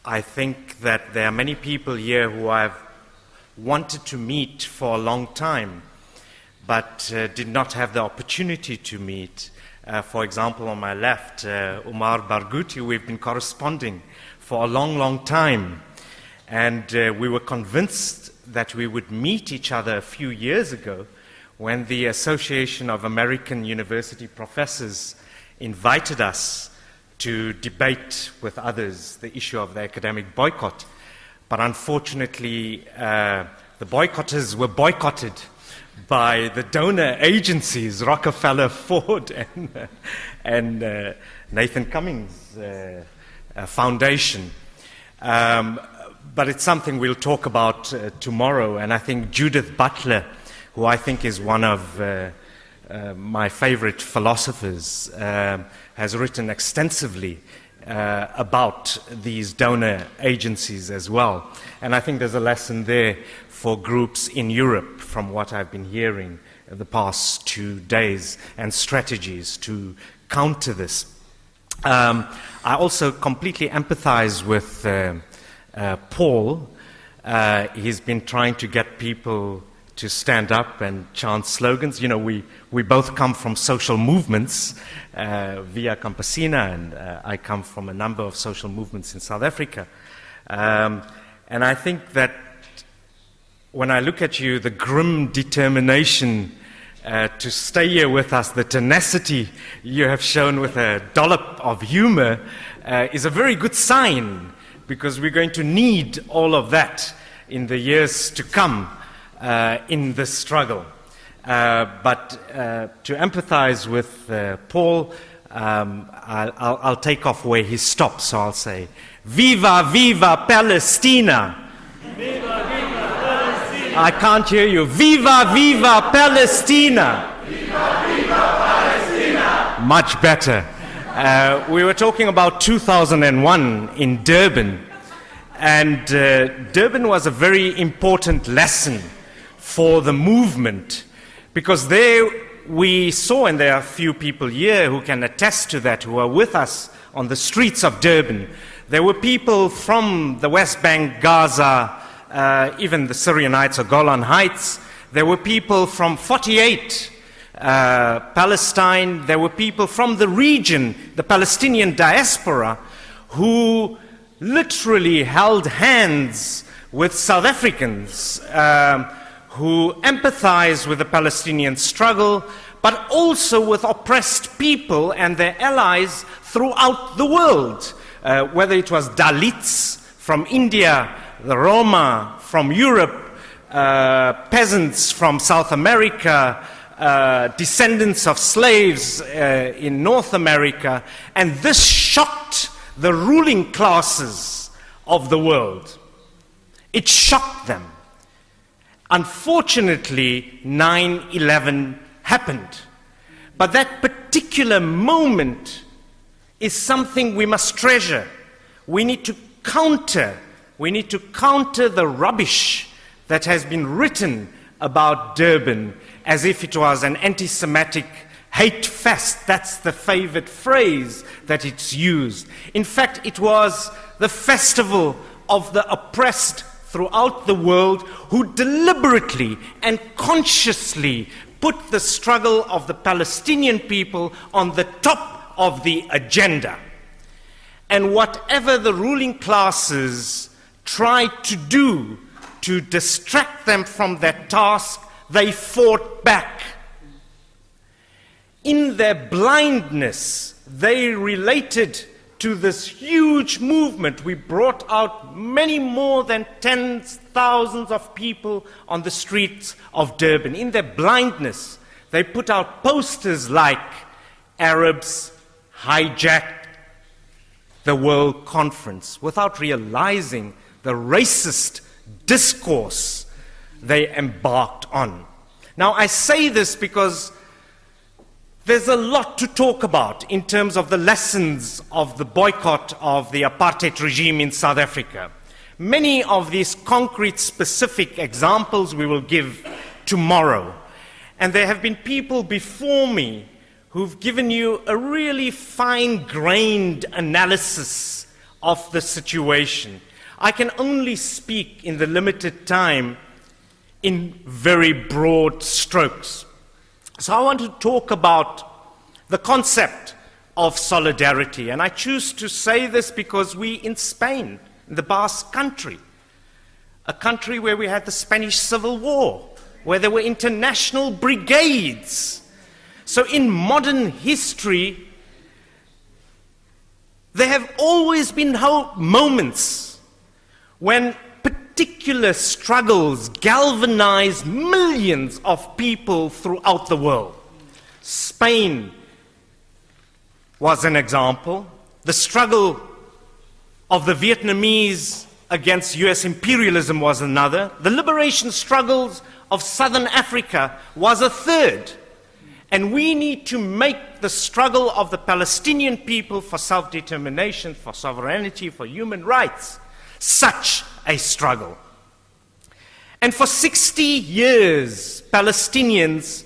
I think that there are many people here who I've wanted to meet for a long time, but did not have the opportunity to meet. For example, on my left, Umar Barghouti, we've been corresponding for a long, long time. And we were convinced that we would meet each other a few years ago when the Association of American University Professors invited us to debate with others the issue of the academic boycott. But unfortunately, the boycotters were boycotted by the donor agencies, Rockefeller, Ford, and Nathan Cummings Foundation. But it's something we'll talk about tomorrow. And I think Judith Butler, who I think is one of my favorite philosophers, has written extensively about these donor agencies as well. And I think there's a lesson there for groups in Europe, from what I've been hearing the past 2 days, and strategies to counter this. I also completely empathize with Paul. He's been trying to get people to stand up and chant slogans. You know, we both come from social movements, Via Campesina, and I come from a number of social movements in South Africa. And I think that when I look at you, the grim determination to stay here with us, the tenacity you have shown with a dollop of humor, is a very good sign, because we're going to need all of that in the years to come in this struggle. But to empathize with Paul, I'll take off where he stopped, so I'll say, Viva, viva Palestina! Viva, viva Palestina! I can't hear you. Viva, viva Palestina! Viva, viva Palestina! Much better. We were talking about 2001 in Durban, and Durban was a very important lesson for the movement, because there we saw, and there are a few people here who can attest to that, who are with us on the streets of Durban. There were people from the West Bank, Gaza, even the Syrian Heights or Golan Heights. There were people from 48, Palestine. There were people from the region, the Palestinian diaspora, who literally held hands with South Africans, who empathized with the Palestinian struggle, but also with oppressed people and their allies throughout the world, whether it was Dalits from India, the Roma from Europe, peasants from South America, descendants of slaves in North America, and this shocked the ruling classes of the world. It shocked them. Unfortunately, 9/11 happened. But that particular moment is something we must treasure. We need to counter the rubbish that has been written about Durban as if it was an anti-Semitic hate fest. That's the favorite phrase that it's used. In fact, it was the festival of the oppressed throughout the world, who deliberately and consciously put the struggle of the Palestinian people on the top of the agenda. And whatever the ruling classes tried to do to distract them from that task, they fought back. In their blindness, they related to this huge movement. We brought out many more than tens, thousands of people on the streets of Durban. In their blindness, they put out posters like Arabs hijacked the World Conference, without realizing the racist discourse they embarked on. Now, I say this because there's a lot to talk about in terms of the lessons of the boycott of the apartheid regime in South Africa. Many of these concrete, specific examples we will give tomorrow. And there have been people before me who've given you a really fine-grained analysis of the situation. I can only speak in the limited time in very broad strokes. So I want to talk about the concept of solidarity. And I choose to say this because we in Spain, in the Basque country, a country where we had the Spanish Civil War, where there were international brigades. So in modern history, there have always been moments when particular struggles galvanized millions of people throughout the world. Spain was an example. The struggle of the Vietnamese against US imperialism was another. The liberation struggles of Southern Africa was a third. And we need to make the struggle of the Palestinian people for self-determination, for sovereignty, for human rights, such a struggle. And for 60 years, Palestinians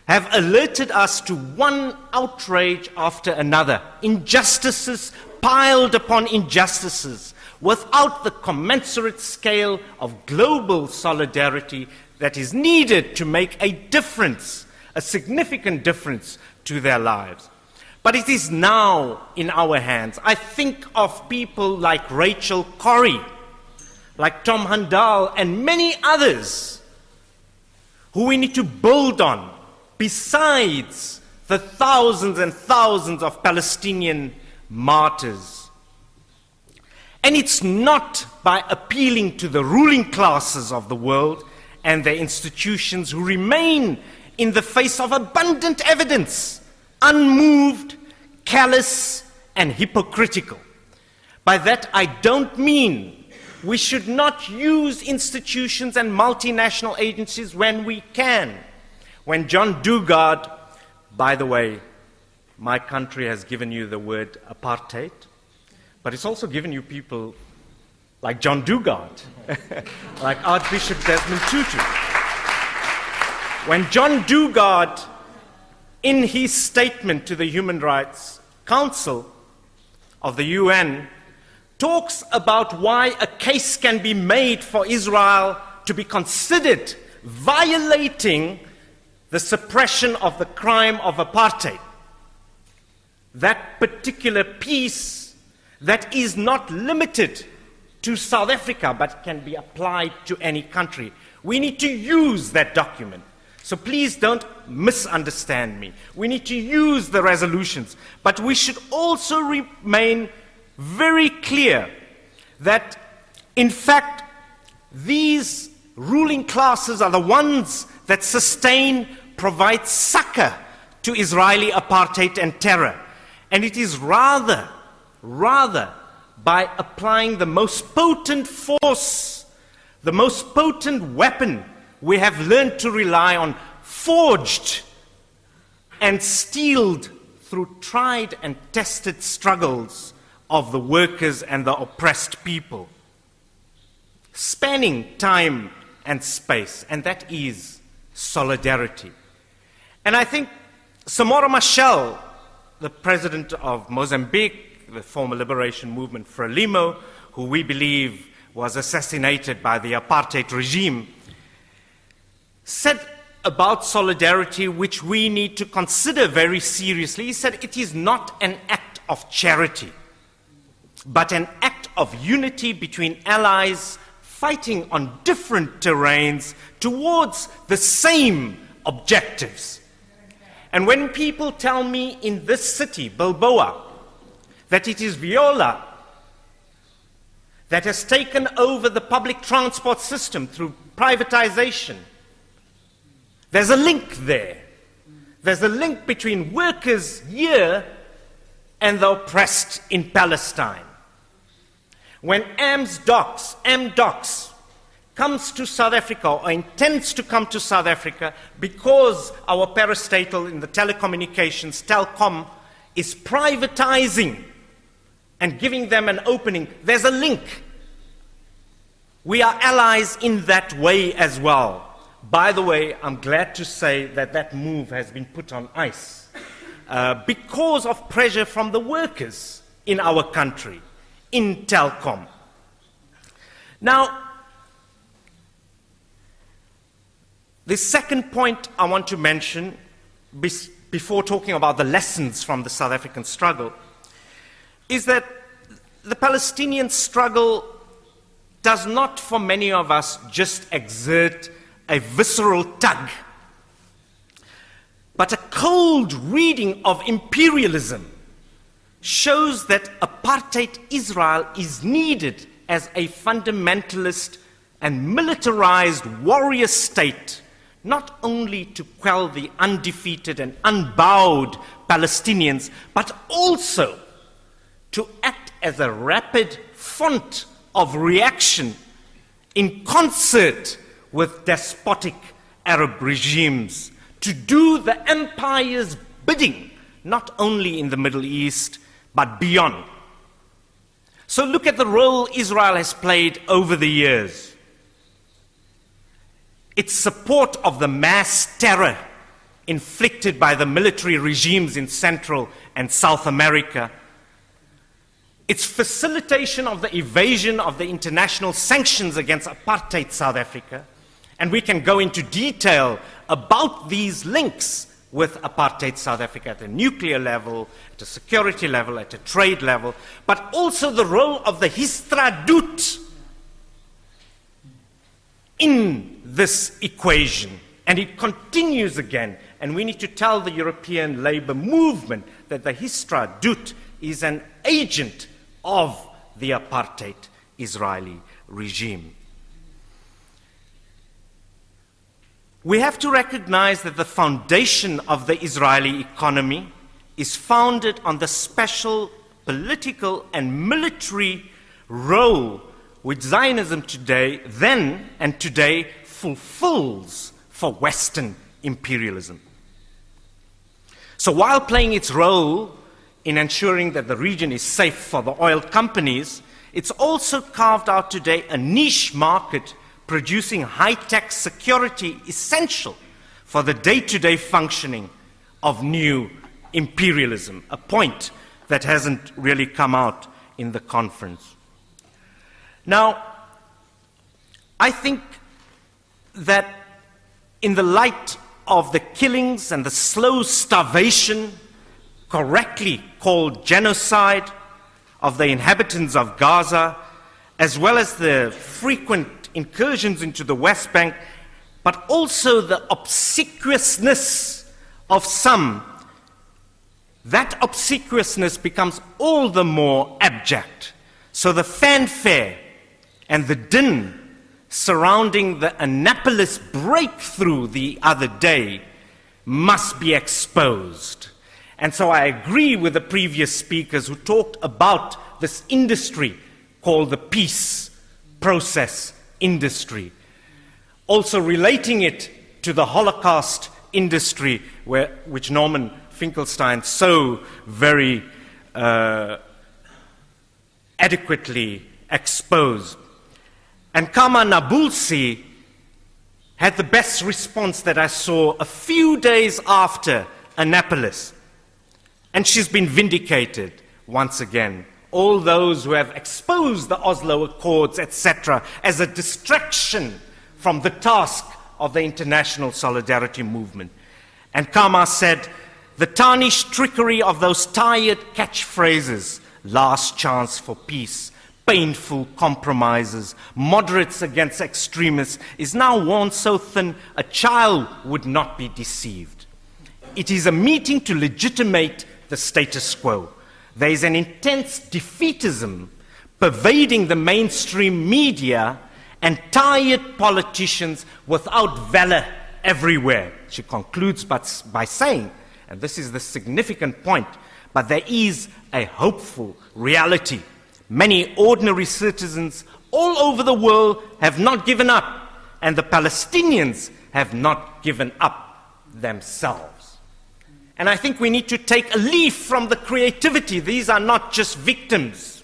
have alerted us to one outrage after another, injustices piled upon injustices, without the commensurate scale of global solidarity that is needed to make a difference, a significant difference to their lives. But it is now in our hands. I think of people like Rachel Corrie, like Tom Handal, and many others who we need to build on, besides the thousands and thousands of Palestinian martyrs. And it's not by appealing to the ruling classes of the world and their institutions who remain in the face of abundant evidence, unmoved, callous, and hypocritical. By that I don't mean we should not use institutions and multinational agencies when we can. When John Dugard, by the way, my country has given you the word apartheid, but it's also given you people like John Dugard, like Archbishop Desmond Tutu. When John Dugard, in his statement to the Human Rights Council of the UN, talks about why a case can be made for Israel to be considered violating the suppression of the crime of apartheid. That particular piece that is not limited to South Africa but can be applied to any country. We need to use that document. So please don't misunderstand me. We need to use the resolutions, but we should also remain very clear that, in fact, these ruling classes are the ones that sustain, provide succor to Israeli apartheid and terror. And it is rather by applying the most potent force, the most potent weapon we have learned to rely on, forged and steeled through tried and tested struggles of the workers and the oppressed people, spanning time and space, and that is solidarity. And I think Samora Machel, the president of Mozambique, the former liberation movement Frelimo, who we believe was assassinated by the apartheid regime, said about solidarity, which we need to consider very seriously. He said it is not an act of charity, but an act of unity between allies fighting on different terrains towards the same objectives. And when people tell me in this city, Bilbao, that it is Viola that has taken over the public transport system through privatization, there's a link there. There's a link between workers here and the oppressed in Palestine. When Amdocs comes to South Africa or intends to come to South Africa because our parastatal in the telecommunications, Telkom, is privatizing and giving them an opening, there's a link. We are allies in that way as well. By the way, I'm glad to say that that move has been put on ice because of pressure from the workers in our country, in telecom. Now, the second point I want to mention before talking about the lessons from the South African struggle is that the Palestinian struggle does not, for many of us, just exert a visceral tug, but a cold reading of imperialism shows that apartheid Israel is needed as a fundamentalist and militarized warrior state, not only to quell the undefeated and unbowed Palestinians, but also to act as a rapid font of reaction in concert with despotic Arab regimes to do the empire's bidding, not only in the Middle East, but beyond. So look at the role Israel has played over the years. Its support of the mass terror inflicted by the military regimes in Central and South America, its facilitation of the evasion of the international sanctions against apartheid South Africa, and we can go into detail about these links with apartheid South Africa at a nuclear level, at a security level, at a trade level, but also the role of the Histradut in this equation. And it continues again, and we need to tell the European labor movement that the Histradut is an agent of the apartheid Israeli regime. We have to recognize that the foundation of the Israeli economy is founded on the special political and military role which Zionism today, then and today, fulfills for Western imperialism. So while playing its role in ensuring that the region is safe for the oil companies, it's also carved out today a niche market producing high-tech security essential for the day-to-day functioning of new imperialism, a point that hasn't really come out in the conference. Now, I think that in the light of the killings and the slow starvation, correctly called genocide, of the inhabitants of Gaza, as well as the frequent incursions into the West Bank, but also the obsequiousness of some, that obsequiousness becomes all the more abject. So the fanfare and the din surrounding the Annapolis breakthrough the other day must be exposed. And so I agree with the previous speakers who talked about this industry called the peace process industry, also relating it to the Holocaust industry, which Norman Finkelstein so very adequately exposed. And Kama Nabulsi had the best response that I saw a few days after Annapolis. And she's been vindicated once again. All those who have exposed the Oslo Accords, etc., as a distraction from the task of the international solidarity movement. And Kama said, the tarnished trickery of those tired catchphrases, last chance for peace, painful compromises, moderates against extremists, is now worn so thin a child would not be deceived. It is a meeting to legitimate the status quo. There is an intense defeatism pervading the mainstream media and tired politicians without valor everywhere. She concludes by saying, and this is the significant point, but there is a hopeful reality. Many ordinary citizens all over the world have not given up, and the Palestinians have not given up themselves. And I think we need to take a leaf from the creativity. These are not just victims.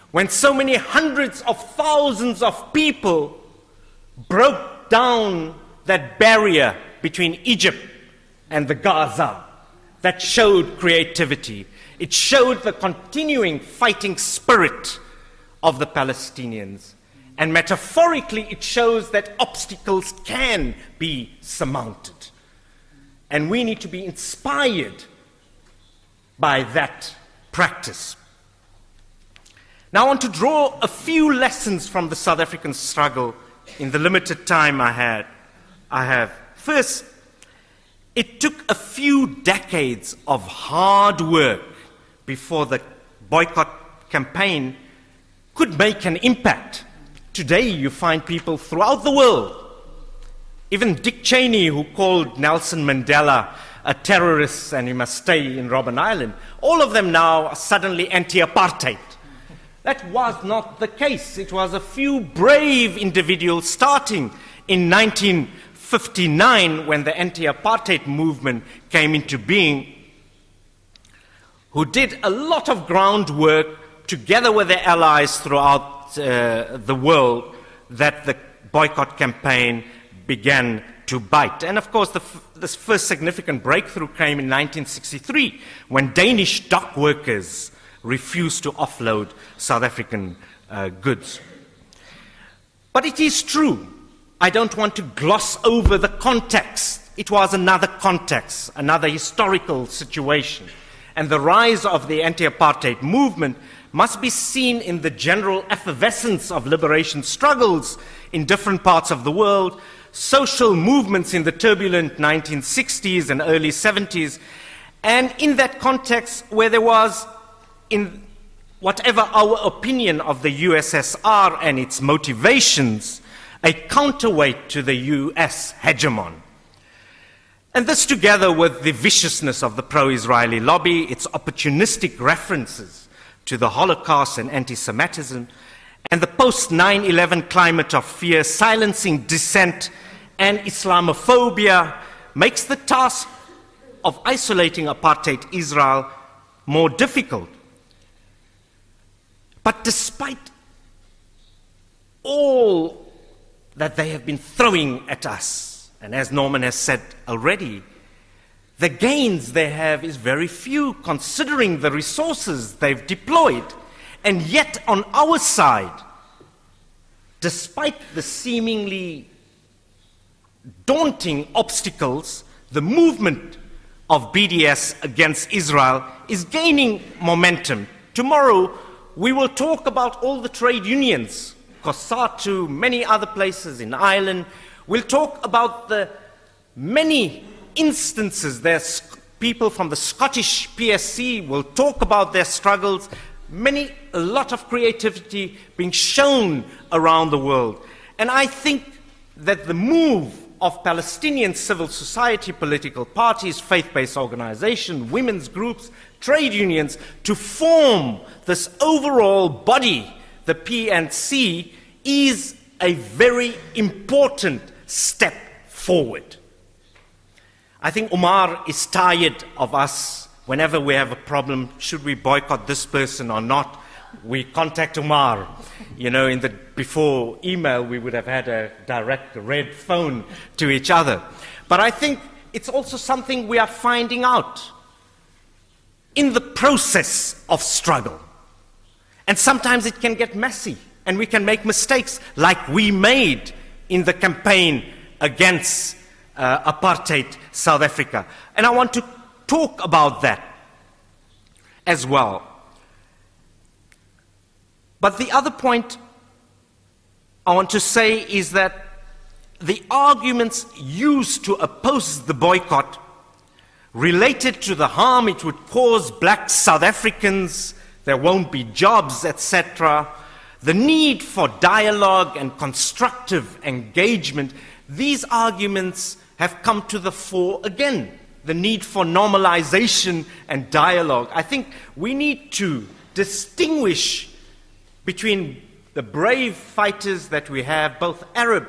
When so many hundreds of thousands of people broke down that barrier between Egypt and the Gaza, that showed creativity. It showed the continuing fighting spirit of the Palestinians. And metaphorically, it shows that obstacles can be surmounted. And we need to be inspired by that practice. Now I want to draw a few lessons from the South African struggle in the limited time I have. First, it took a few decades of hard work before the boycott campaign could make an impact. Today you find people throughout the world, even Dick Cheney, who called Nelson Mandela a terrorist and he must stay in Robben Island, all of them now are suddenly anti-apartheid. That was not the case. It was a few brave individuals starting in 1959 when the anti-apartheid movement came into being, who did a lot of groundwork together with their allies throughout the world, that the boycott campaign began to bite. And of course, this first significant breakthrough came in 1963 when Danish dock workers refused to offload South African goods. But it is true, I don't want to gloss over the context. It was another context, another historical situation. And the rise of the anti-apartheid movement must be seen in the general effervescence of liberation struggles in different parts of the world, social movements in the turbulent 1960s and early 70s, and in that context where there was, in whatever our opinion of the USSR and its motivations, a counterweight to the US hegemon. And this, together with the viciousness of the pro-Israeli lobby, its opportunistic references to the Holocaust and anti-Semitism, and the post-9/11 climate of fear, silencing dissent and Islamophobia, makes the task of isolating apartheid Israel more difficult. But despite all that they have been throwing at us, and as Norman has said already, the gains they have is very few considering the resources they've deployed. And yet on our side, despite the seemingly daunting obstacles, the movement of BDS against Israel is gaining momentum. Tomorrow we will talk about all the trade unions, COSATU, many other places in Ireland. We'll talk about the many instances. There's people from the Scottish PSC will talk about their struggles. A lot of creativity being shown around the world. And I think that the move of Palestinian civil society, political parties, faith-based organizations, women's groups, trade unions, to form this overall body, the PNC, is a very important step forward. I think Omar is tired of us. Whenever we have a problem, should we boycott this person or not, we contact Omar. You know, before email, we would have had a direct red phone to each other. But I think it's also something we are finding out in the process of struggle. And sometimes it can get messy, and we can make mistakes like we made in the campaign against apartheid South Africa. And I want to talk about that as well. But the other point I want to say is that the arguments used to oppose the boycott related to the harm it would cause black South Africans, there won't be jobs, etc., the need for dialogue and constructive engagement, these arguments have come to the fore again. The need for normalization and dialogue. I think we need to distinguish between the brave fighters that we have, both Arab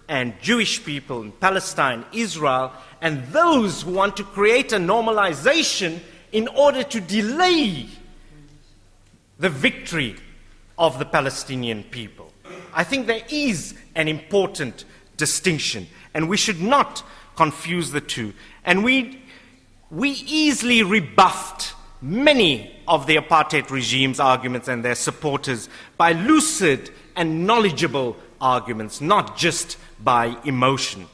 and Jewish people in Palestine, Israel, and those who want to create a normalization in order to delay the victory of the Palestinian people. I think there is an important distinction, and we should not confuse the two. And we easily rebuffed many of the apartheid regime's arguments and their supporters by lucid and knowledgeable arguments, not just by emotion.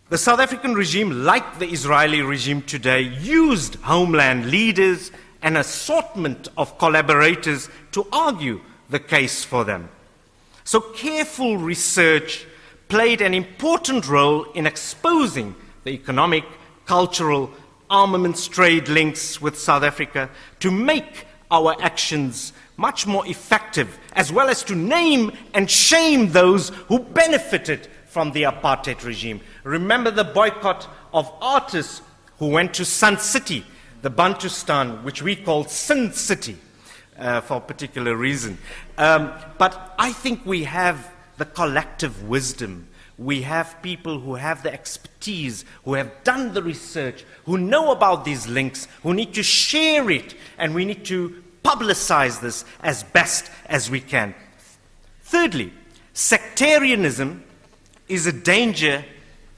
The South African regime, like the Israeli regime today, used homeland leaders and assortment of collaborators to argue the case for them. So careful research played an important role in exposing the economic, cultural, armaments trade links with South Africa to make our actions much more effective, as well as to name and shame those who benefited from the apartheid regime. Remember the boycott of artists who went to Sun City, the Bantustan, which we call Sin City for a particular reason. But I think we have the collective wisdom. We have people who have the expertise, who have done the research, who know about these links, who need to share it, and we need to publicize this as best as we can. Thirdly, sectarianism is a danger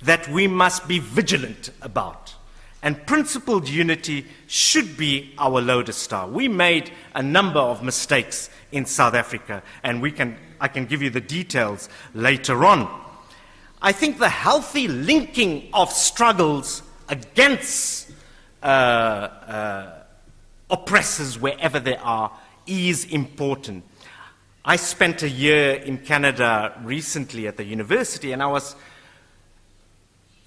that we must be vigilant about. And principled unity should be our lodestar. We made a number of mistakes in South Africa, and I can give you the details later on. I think the healthy linking of struggles against oppressors wherever they are is important. I spent a year in Canada recently at the university, and I was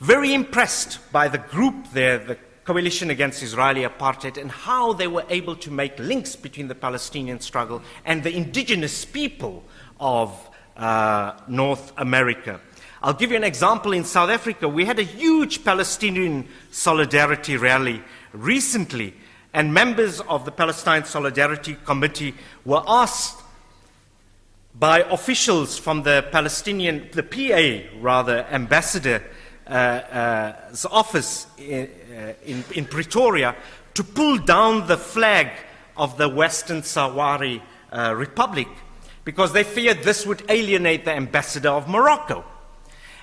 very impressed by the group there, the Coalition Against Israeli Apartheid, and how they were able to make links between the Palestinian struggle and the indigenous people of North America. I'll give you an example. In South Africa, we had a huge Palestinian solidarity rally recently, and members of the Palestine Solidarity Committee were asked by officials from the PA ambassador's office in Pretoria to pull down the flag of the Western Sahrawi Republic because they feared this would alienate the ambassador of Morocco.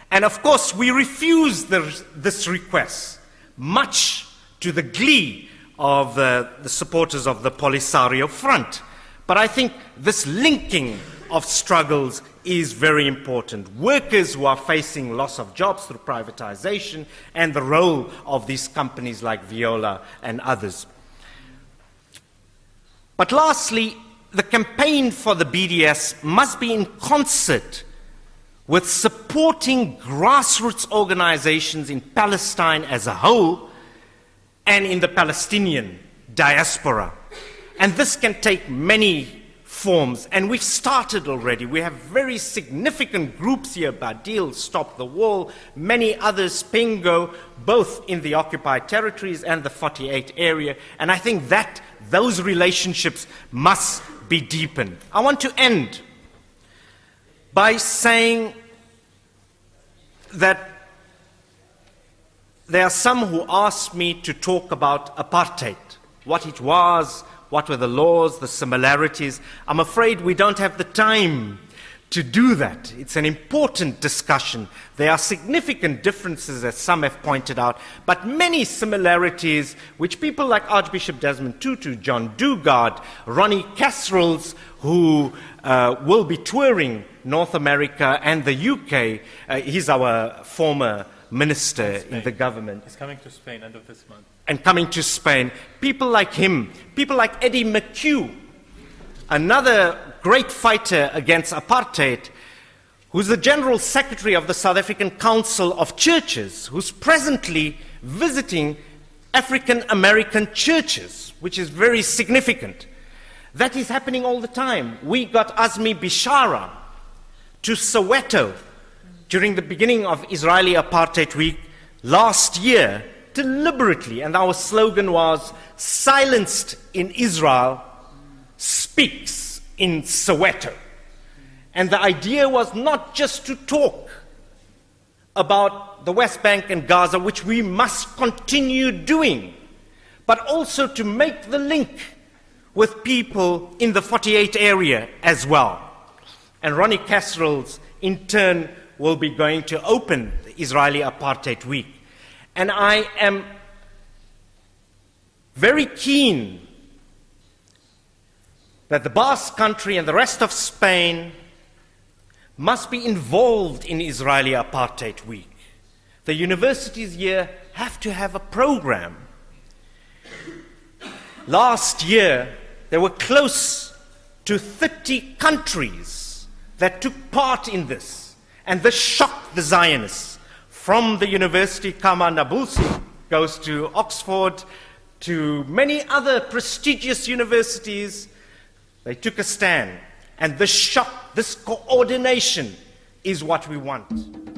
And of course, we refused this request, much to the glee of the supporters of the Polisario Front. But I think this linking of struggles is very important. Workers who are facing loss of jobs through privatization and the role of these companies like Viola and others. But lastly, the campaign for the BDS must be in concert with supporting grassroots organizations in Palestine as a whole and in the Palestinian diaspora. And this can take many forms, and we've started already. We have very significant groups here, Badil, Stop the Wall, many others, Pingo, both in the occupied territories and the 48 area, and I think that those relationships must be deepened. I want to end by saying that there are some who ask me to talk about apartheid, what it was, what were the laws, the similarities. I'm afraid we don't have the time to do that. It's an important discussion. There are significant differences, as some have pointed out, but many similarities which people like Archbishop Desmond Tutu, John Dugard, Ronnie Casserols, who will be touring North America and the UK. He's our former minister in the government. He's coming to Spain end of this month. And coming to Spain. People like him, people like Eddie McHugh, another great fighter against apartheid, who's the General Secretary of the South African Council of Churches, who's presently visiting African American churches, which is very significant. That is happening all the time. We got Azmi Bishara to Soweto during the beginning of Israeli Apartheid Week last year, deliberately, and our slogan was, "Silenced in Israel speaks in Soweto." And the idea was not just to talk about the West Bank and Gaza, which we must continue doing, but also to make the link with people in the 48 area as well. And Ronnie Casserols, in turn, will be going to open the Israeli Apartheid Week. And I am very keen that the Basque Country and the rest of Spain must be involved in Israeli Apartheid Week. The universities here have to have a program. Last year, there were close to 30 countries that took part in this, and this shocked the Zionists. From the University Kama Nabulsi goes to Oxford, to many other prestigious universities. They took a stand, and this shock, this coordination is what we want.